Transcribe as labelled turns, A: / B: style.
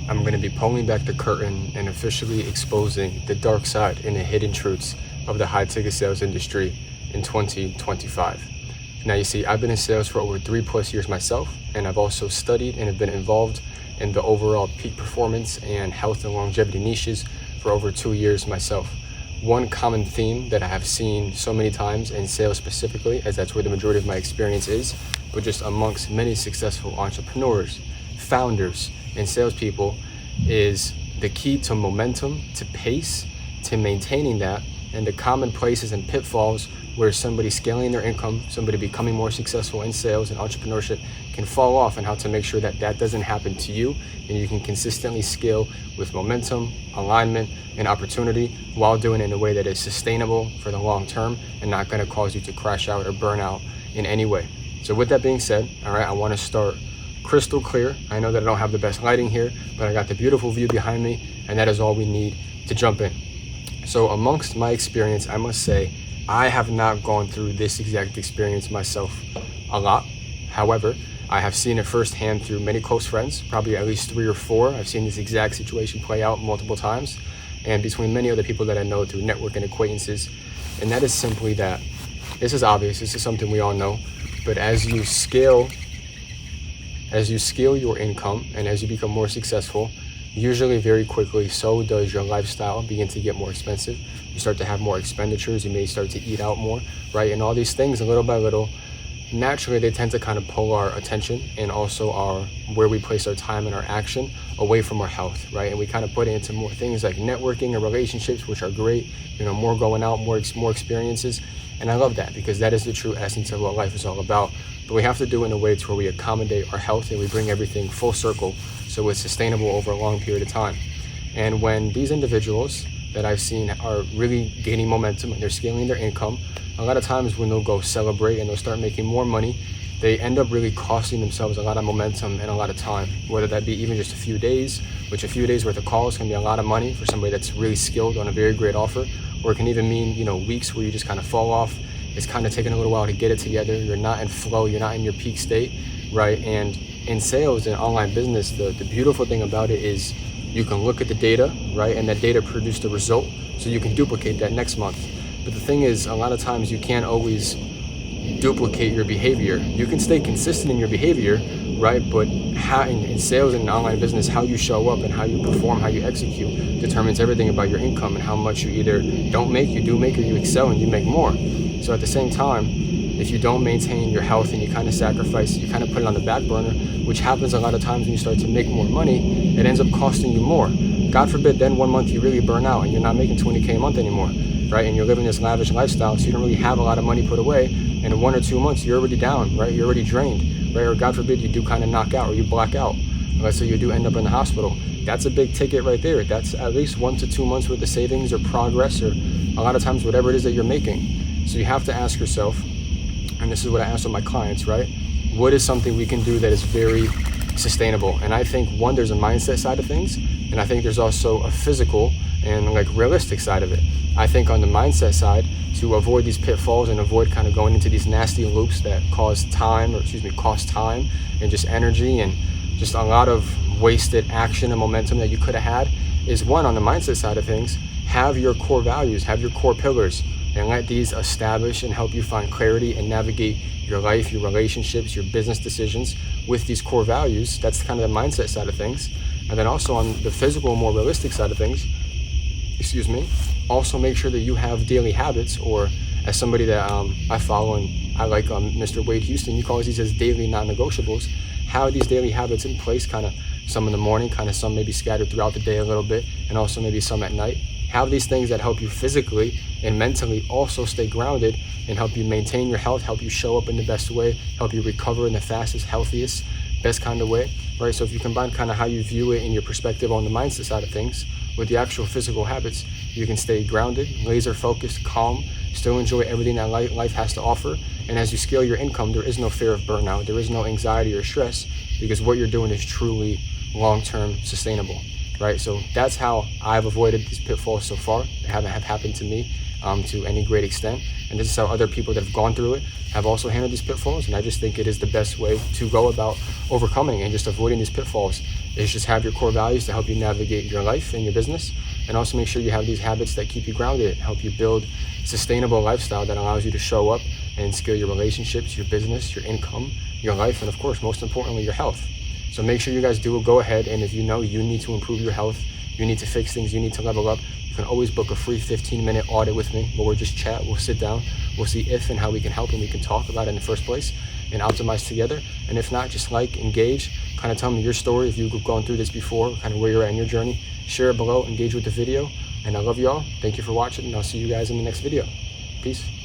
A: I'm going to be pulling back the curtain and officially exposing the dark side and the hidden truths of the high ticket sales industry in 2025. Now, you see, I've been in sales for over 3+ years myself, and I've also studied and have been involved in the overall peak performance and health and longevity niches for over 2 years myself. One common theme that I have seen so many times in sales specifically, as that's where the majority of my experience is, but just amongst many successful entrepreneurs, founders, and salespeople, is the key to momentum, to pace, to maintaining that, and the common places and pitfalls where somebody scaling their income, somebody becoming more successful in sales and entrepreneurship can fall off, and how to make sure that that doesn't happen to you and you can consistently scale with momentum, alignment, and opportunity while doing it in a way that is sustainable for the long term and not going to cause you to crash out or burn out in any way. So with that being said, all right, I want to start crystal clear. I know that I don't have the best lighting here, but I got the beautiful view behind me, and that is all we need to jump in. So amongst my experience, I must say, I have not gone through this exact experience myself a lot. However, I have seen it firsthand through many close friends, probably at least 3 or 4. I've seen this exact situation play out multiple times, and between many other people that I know through network and acquaintances. And that is simply that, this is obvious, this is something we all know, but as you scale your income and as you become more successful, usually very quickly, so does your lifestyle begin to get more expensive. You start to have more expenditures, you may start to eat out more, right? And all these things, little by little, naturally they tend to kind of pull our attention and also where we place our time and our action away from our health, right? And we kind of put it into more things like networking and relationships, which are great, more going out, more experiences. And I love that, because that is the true essence of what life is all about. But we have to do it in a way to where we accommodate our health and we bring everything full circle so it's sustainable over a long period of time. And when these individuals that I've seen are really gaining momentum and they're scaling their income, a lot of times when they'll go celebrate and they'll start making more money, they end up really costing themselves a lot of momentum and a lot of time, whether that be even just a few days, which a few days worth of calls can be a lot of money for somebody that's really skilled on a very great offer, or it can even mean, weeks where you just kind of fall off. It's kind of taking a little while to get it together. You're not in flow, you're not in your peak state, right? And in sales and online business, the beautiful thing about it is you can look at the data, right? And that data produced a result, so you can duplicate that next month. But the thing is, a lot of times you can't always duplicate your behavior. You can stay consistent in your behavior, right? But how in sales and online business, how you show up and how you perform, how you execute determines everything about your income and how much you either don't make, you do make, or you excel and you make more. So at the same time, if you don't maintain your health and you kind of sacrifice, you kind of put it on the back burner, which happens a lot of times when you start to make more money, it ends up costing you more. God forbid, then one month you really burn out and you're not making $20K a month anymore, right? And you're living this lavish lifestyle, so you don't really have a lot of money put away. And in 1 or 2 months, you're already down, right? You're already drained, right? Or God forbid, you do kind of knock out or you black out, right? So you do end up in the hospital. That's a big ticket right there. That's at least 1 to 2 months worth of savings or progress, or a lot of times whatever it is that you're making. So you have to ask yourself, and this is what I ask with my clients, right? What is something we can do that is very sustainable? And I think, one, there's a mindset side of things, and I think there's also a physical and realistic side of it. I think on the mindset side, to avoid these pitfalls and avoid kind of going into these nasty loops that cost time and just energy and just a lot of wasted action and momentum that you could have had, is, one, on the mindset side of things, have your core values, have your core pillars, and let these establish and help you find clarity and navigate your life, your relationships, your business decisions with these core values. That's kind of the mindset side of things. And then also on the physical, more realistic side of things, also make sure that you have daily habits, or as somebody that I follow and I like, Mr. Wade Houston, he says daily non-negotiables. Have these daily habits in place, kind of some in the morning, kind of some maybe scattered throughout the day a little bit, and also maybe some at night. Have these things that help you physically and mentally also stay grounded and help you maintain your health, help you show up in the best way, help you recover in the fastest, healthiest, best kind of way, right? So if you combine kind of how you view it in your perspective on the mindset side of things with the actual physical habits, you can stay grounded, laser focused, calm, still enjoy everything that life has to offer. And as you scale your income, there is no fear of burnout, there is no anxiety or stress, because what you're doing is truly long-term sustainable. Right, so that's how I've avoided these pitfalls so far. They haven't happened to me to any great extent, and this is how other people that have gone through it have also handled these pitfalls. And I just think it is the best way to go about overcoming and just avoiding these pitfalls, is just have your core values to help you navigate your life and your business, and also make sure you have these habits that keep you grounded, help you build a sustainable lifestyle that allows you to show up and scale your relationships, your business, your income, your life, and of course, most importantly, your health. So make sure you guys do go ahead, and if you know you need to improve your health, you need to fix things, you need to level up, you can always book a free 15-minute audit with me where we'll just chat, we'll sit down, we'll see if and how we can help, and we can talk about it in the first place and optimize together. And if not, just engage, kind of tell me your story if you've gone through this before, kind of where you're at in your journey. Share it below, engage with the video, and I love you all. Thank you for watching, and I'll see you guys in the next video. Peace.